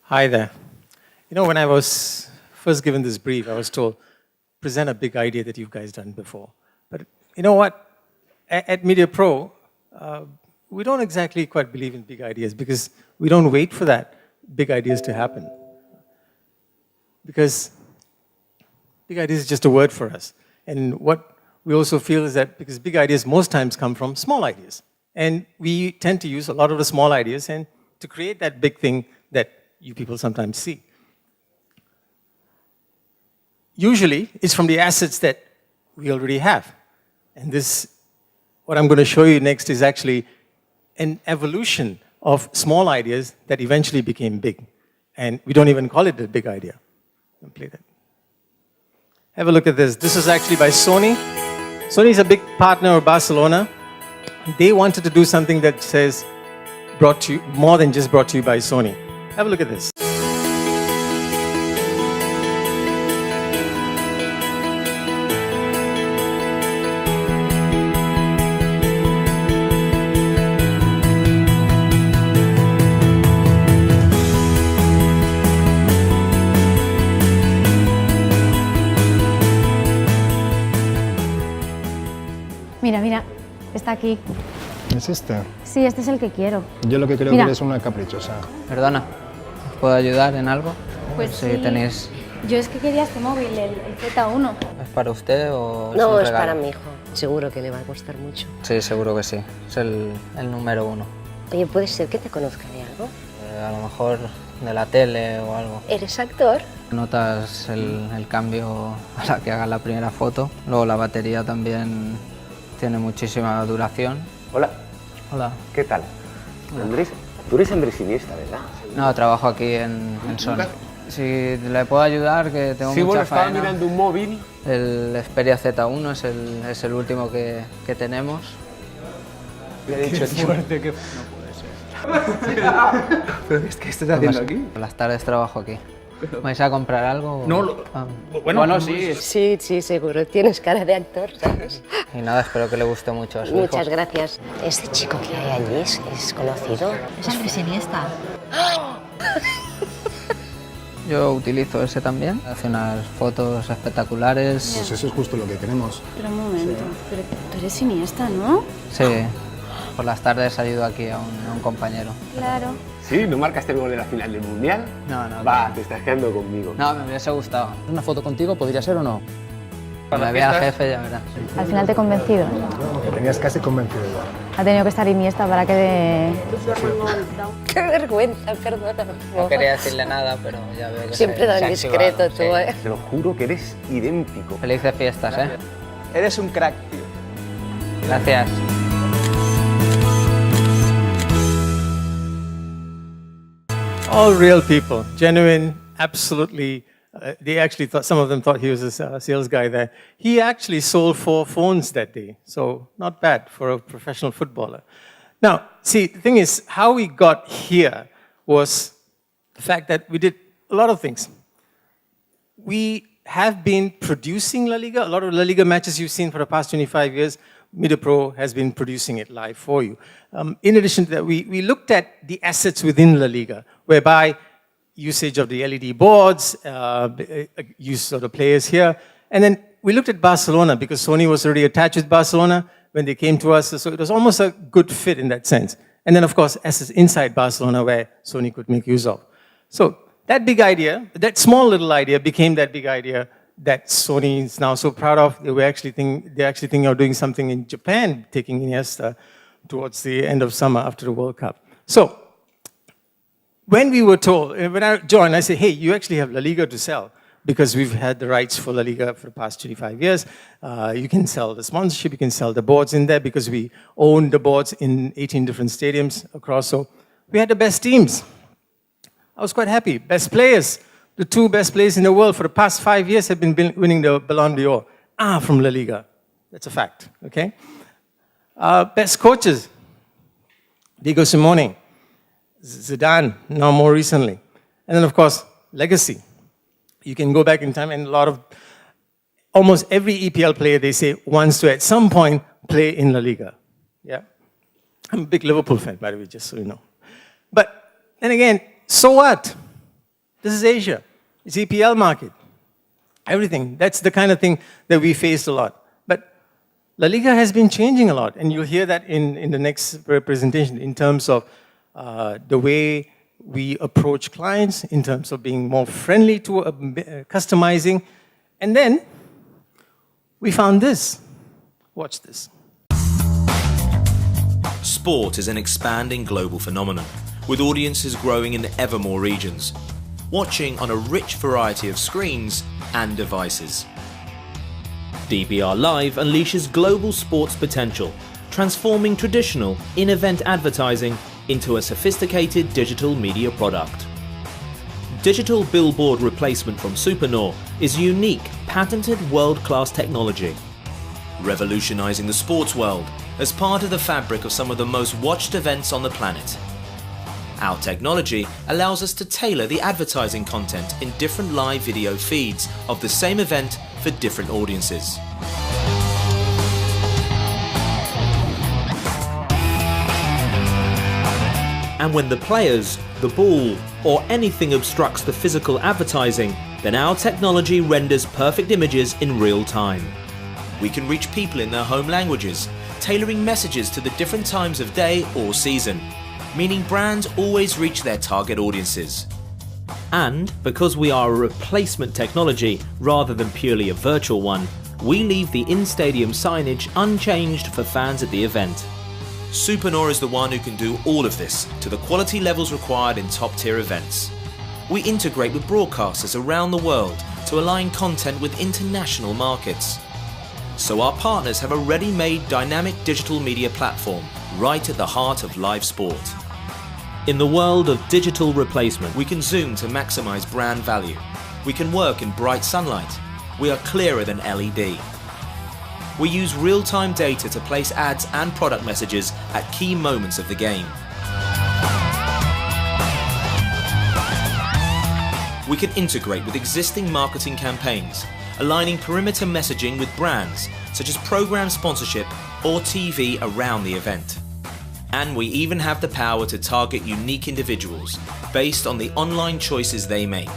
Hi there. When I was first given this brief, I was told, present a big idea that you guys done before. But you know what? At Mediapro, we don't exactly quite believe in big ideas because we don't wait for that big ideas to happen. Because big ideas is just a word for us. And what we also feel is that because big ideas most times come from small ideas. And we tend to use a lot of the small ideas and to create that big thing that you people sometimes see. Usually, it's from the assets that we already have. And this, what I'm going to show you next is actually an evolution of small ideas that eventually became big. And we don't even call it a big idea. I'll play that. Have a look at this. This is actually by Sony. Sony is a big partner of Barcelona. They wanted to do something that says, brought to you, more than just brought to you by Sony. Have a look at this. Mira, está aquí. ¿Es este? Sí, este es el que quiero. Yo lo que creo que eres una caprichosa. Perdona, ¿os puedo ayudar en algo? Pues si sí. Tenéis... Yo es que quería este móvil, el Z1. ¿Es para usted o es No, un es regalo? para mi hijo. Seguro que le va a costar mucho. Sí, seguro que sí. Es el número 1. Oye, ¿puede ser que te conozca de algo? A lo mejor de la tele o algo. ¿Eres actor? Notas el cambio a la que hagas la primera foto. Luego la batería también tiene muchísima duración. Hola, Hola. ¿qué tal? Andrés, tú eres Andrés Iniesta, ¿verdad? No, trabajo aquí en Sony. Si le puedo ayudar, que tengo Sí, mucha bueno, estaba faena. mirando un móvil. El Xperia Z1 es el último que tenemos. Le he dicho, fuerte, que... ¿Pero es que estás haciendo aquí? Por las tardes trabajo aquí. ¿Vais a comprar algo? No, bueno, sí. Sí, seguro. Tienes cara de actor, ¿sabes? Y nada, espero que le guste mucho a su Muchas hijo. gracias. ¿Este chico que hay allí es conocido? Es Andrés Iniesta. Yo utilizo ese también. Hace unas fotos espectaculares. Pues eso es justo lo que queremos. Pero un momento, pero tú eres Iniesta, ¿no? Sí. Por las tardes ayudo aquí a un compañero. Claro. ¿Sí? ¿No marcaste el gol en la final del Mundial? No. Va, te estás quedando conmigo. No, me hubiese gustado. ¿Una foto contigo podría ser o no? Cuando me vea el jefe ya verás. Al final te he convencido. Me tenías casi convencido ya. Ha tenido que estar Iniesta para que de... ¡Qué vergüenza, perdona! No quería decirle nada, pero ya veo que Siempre se tan ha discreto activado, tú, sí. ¿eh? Te lo juro que eres idéntico. Felices fiestas, ¿eh? Eres un crack, tío. Gracias. All real people, genuine, absolutely. They actually thought, some of them thought he was a sales guy there. He actually sold 4 phones that day, so not bad for a professional footballer. Now, see, the thing is, how we got here was the fact that we did a lot of things. We have been producing La Liga. A lot of La Liga matches you've seen for the past 25 years, Mediapro has been producing it live for you. In addition to that, we looked at the assets within La Liga, whereby usage of the LED boards, use of the players here. And then we looked at Barcelona because Sony was already attached with Barcelona when they came to us. So it was almost a good fit in that sense. And then, of course, assets inside Barcelona where Sony could make use of. So that big idea, that small little idea became that big idea that Sony is now so proud of. They actually thinking of doing something in Japan, taking Iniesta towards the end of summer after the World Cup. So when we were told, when I joined, I said, hey, you actually have La Liga to sell because we've had the rights for La Liga for the past 25 years. You can sell the sponsorship, you can sell the boards in there because we own the boards in 18 different stadiums across. So we had the best teams. I was quite happy. Best players. The 2 best players in the world for the past 5 years have been winning the Ballon d'Or. From La Liga. That's a fact, okay? Best coaches. Diego Simeone, Zidane, now more recently. And then, of course, legacy. You can go back in time and almost every EPL player, they say, wants to at some point play in La Liga. Yeah? I'm a big Liverpool fan, by the way, just so you know. But then again, so what? This is Asia. It's EPL market. Everything. That's the kind of thing that we faced a lot. But La Liga has been changing a lot, and you'll hear that in the next presentation in terms of the way we approach clients, in terms of being more friendly to customizing. And then we found this. Watch this. Sport is an expanding global phenomenon, with audiences growing in ever more regions, watching on a rich variety of screens and devices. DBR Live unleashes global sports potential, transforming traditional in-event advertising into a sophisticated digital media product. Digital billboard replacement from Supernor is unique, patented world-class technology, revolutionizing the sports world as part of the fabric of some of the most watched events on the planet. Our technology allows us to tailor the advertising content in different live video feeds of the same event for different audiences. And when the players, the ball, or anything obstructs the physical advertising, then our technology renders perfect images in real time. We can reach people in their home languages, tailoring messages to the different times of day or season, meaning brands always reach their target audiences. And because we are a replacement technology rather than purely a virtual one, we leave the in-stadium signage unchanged for fans at the event. Supernor is the one who can do all of this to the quality levels required in top-tier events. We integrate with broadcasters around the world to align content with international markets. So our partners have a ready-made dynamic digital media platform right at the heart of live sport. In the world of digital replacement, we can zoom to maximize brand value. We can work in bright sunlight. We are clearer than LED. We use real-time data to place ads and product messages at key moments of the game. We can integrate with existing marketing campaigns, aligning perimeter messaging with brands such as program sponsorship or TV around the event. And we even have the power to target unique individuals based on the online choices they make,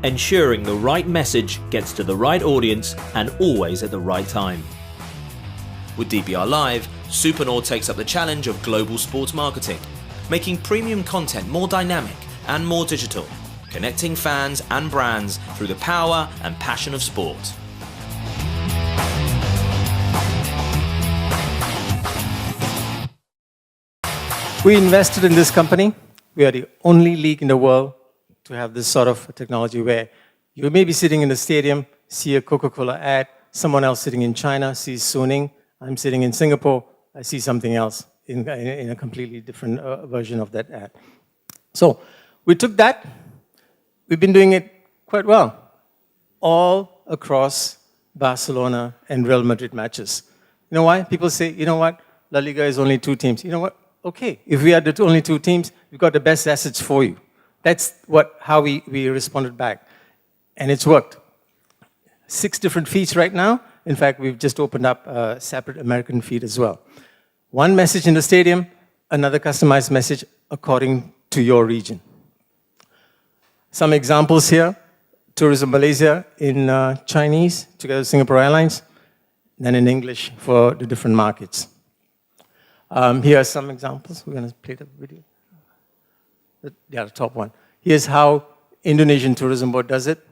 ensuring the right message gets to the right audience and always at the right time. With DBR Live, Supernor takes up the challenge of global sports marketing, making premium content more dynamic and more digital, connecting fans and brands through the power and passion of sport. We invested in this company. We are the only league in the world to have this sort of technology where you may be sitting in the stadium, see a Coca-Cola ad, someone else sitting in China sees Suning, I'm sitting in Singapore, I see something else in a completely different version of that ad. So we took that, we've been doing it quite well, all across Barcelona and Real Madrid matches. You know why? People say, you know what, La Liga is only 2 teams. You know what? Okay, if we are the only 2 teams, we've got the best assets for you. That's how we responded back. And it's worked. 6 different feeds right now. In fact, we've just opened up a separate American feed as well. 1 message in the stadium, another customized message according to your region. Some examples here. Tourism Malaysia in Chinese, together with Singapore Airlines, then in English for the different markets. Here are some examples. We're going to play the video. Yeah, the top one. Here's how Indonesian Tourism Board does it.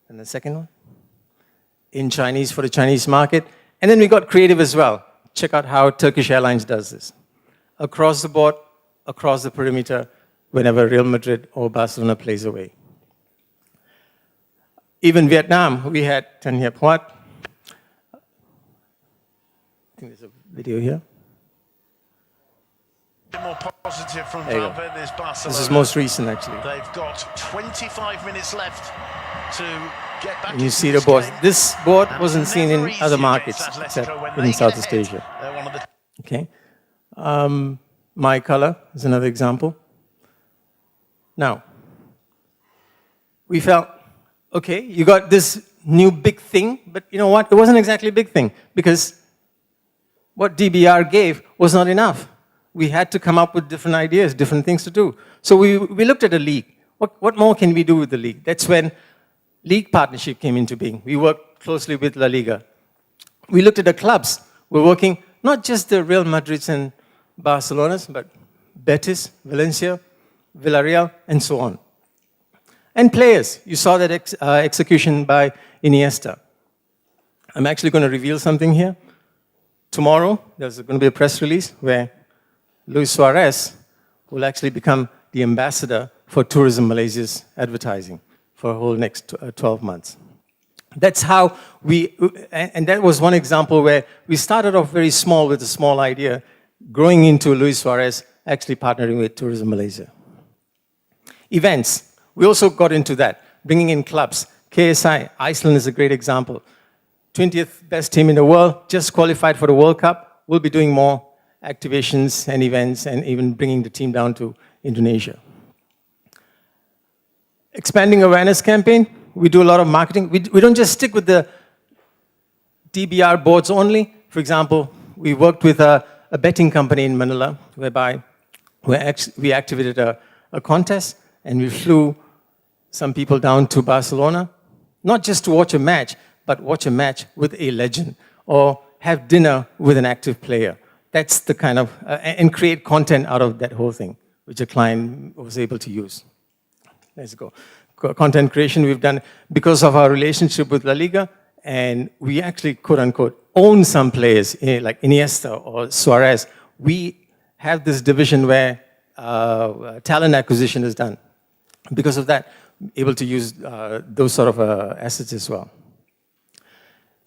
And the second one. In Chinese for the Chinese market. And then we got creative as well. Check out how Turkish Airlines does this. Across the board, across the perimeter, whenever Real Madrid or Barcelona plays away. Even Vietnam, we had Tan Hiep Huat. I think there's a video here. More positive from There you go. Valverde's Barcelona. This is most recent, actually. They've got 25 minutes left to get back. And you into see the this board. game. This board And wasn't seen in never easy other against markets Atletico except when in they Southeast get ahead. Asia. They're one of the Okay. My color is another example. Now, we felt, okay, you got this new big thing, but you know what? It wasn't exactly a big thing because what DBR gave was not enough. We had to come up with different ideas, different things to do. So we looked at a league. What more can we do with the league? That's when league partnership came into being. We worked closely with La Liga. We looked at the clubs. We're working not just the Real Madrids and Barcelonas, but Betis, Valencia, Villarreal, and so on. And players. You saw that execution by Iniesta. I'm actually going to reveal something here. Tomorrow, there's going to be a press release where Luis Suarez will actually become the ambassador for Tourism Malaysia's advertising for a whole next 12 months. That's how and that was one example where we started off very small with a small idea, growing into Luis Suarez actually partnering with Tourism Malaysia. Events, we also got into that, bringing in clubs. KSI, Iceland is a great example. 20th best team in the world, just qualified for the World Cup. We'll be doing more activations and events and even bringing the team down to Indonesia. Expanding awareness campaign, we do a lot of marketing. We don't just stick with the DBR boards only. For example, we worked with a betting company in Manila whereby we activated a contest and we flew some people down to Barcelona, not just to watch a match, but watch a match with a legend or have dinner with an active player. That's the kind of, and create content out of that whole thing, which a client was able to use. Let's go. Content creation we've done because of our relationship with La Liga, and we actually, quote unquote, own some players like Iniesta or Suarez. We have this division where talent acquisition is done. Because of that, able to use those sort of assets as well.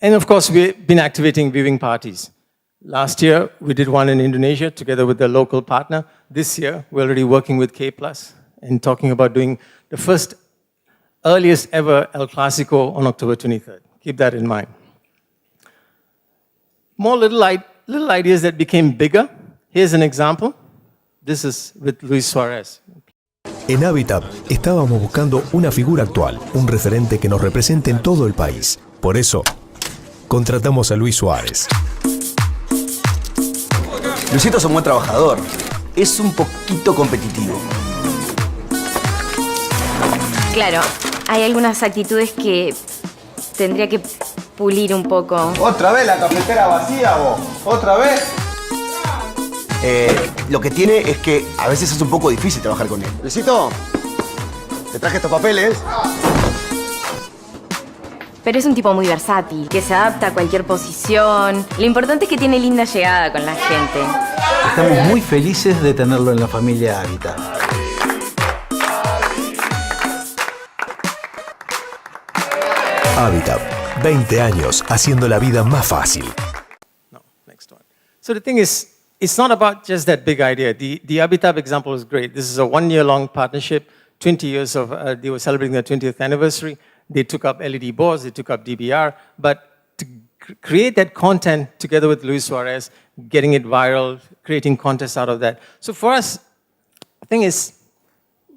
And of course, we've been activating viewing parties. Last year, we did one in Indonesia together with the local partner. This year, we're already working with K+ and talking about doing the first earliest ever El Clasico on October 23rd. Keep that in mind. More little ideas that became bigger. Here's an example. This is with Luis Suarez. En Habitat estábamos buscando una figura actual, un referente que nos represente en todo el país. Por eso, contratamos a Luis Suárez. Luisito es un buen trabajador. Es un poquito competitivo. Claro, hay algunas actitudes que tendría que pulir un poco. ¿Otra vez la cafetera vacía vos? ¿Otra vez? Lo que tiene es que a veces es un poco difícil trabajar con él. Luisito, te traje estos papeles. Pero es un tipo muy versátil, que se adapta a cualquier posición. Lo importante es que tiene linda llegada con la gente. Estamos muy felices de tenerlo en la familia Habitat. Habitat, 20 años haciendo la vida más fácil. No, next one. So the thing is, it's not about just that big idea. The Habitat example is great. This is a 1-year-long partnership, 20 years of, they were celebrating their 20th anniversary. They took up LED boards, they took up DBR, but to create that content together with Luis Suarez, getting it viral, creating contests out of that. So for us, the thing is,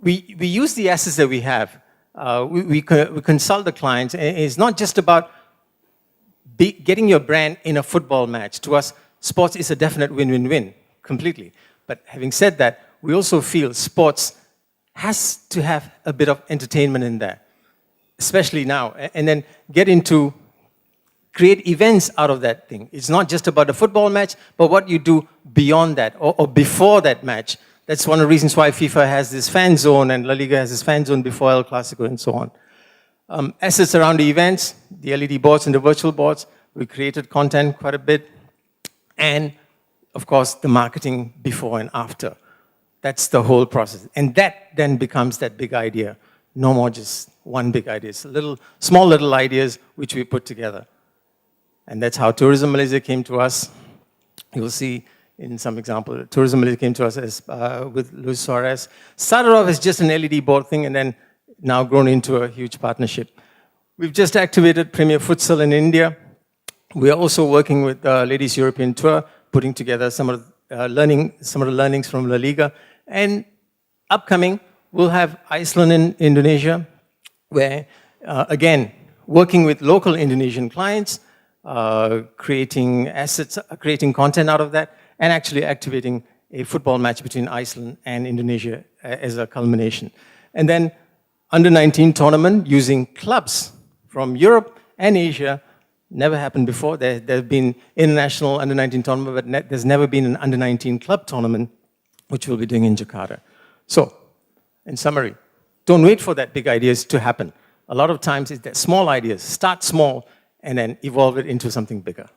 we use the assets that we have. We consult the clients. And it's not just about getting your brand in a football match. To us, sports is a definite win-win-win, completely. But having said that, we also feel sports has to have a bit of entertainment in there, especially now. And then create events out of that thing. It's not just about a football match, but what you do beyond that or before that match. That's one of the reasons why FIFA has this fan zone and La Liga has this fan zone before El Clasico and so on. Assets around the events, the LED boards and the virtual boards, we created content quite a bit. And, of course, the marketing before and after. That's the whole process. And that then becomes that big idea. No more just one big idea. It's small little ideas which we put together. And that's how Tourism Malaysia came to us. You'll see in some example, Tourism Malaysia came to us with Luis Suarez. Started off as just an LED board thing and then now grown into a huge partnership. We've just activated Premier Futsal in India. We are also working with Ladies European Tour, putting together some of the learnings from La Liga. And upcoming, we'll have Iceland and Indonesia, where, again, working with local Indonesian clients, creating assets, creating content out of that, and actually activating a football match between Iceland and Indonesia as a culmination. And then under-19 tournament using clubs from Europe and Asia. Never happened before. There have been international under-19 tournament, but there's never been an under-19 club tournament, which we'll be doing in Jakarta. So, in summary, don't wait for that big ideas to happen. A lot of times it's that small ideas. Start small and then evolve it into something bigger.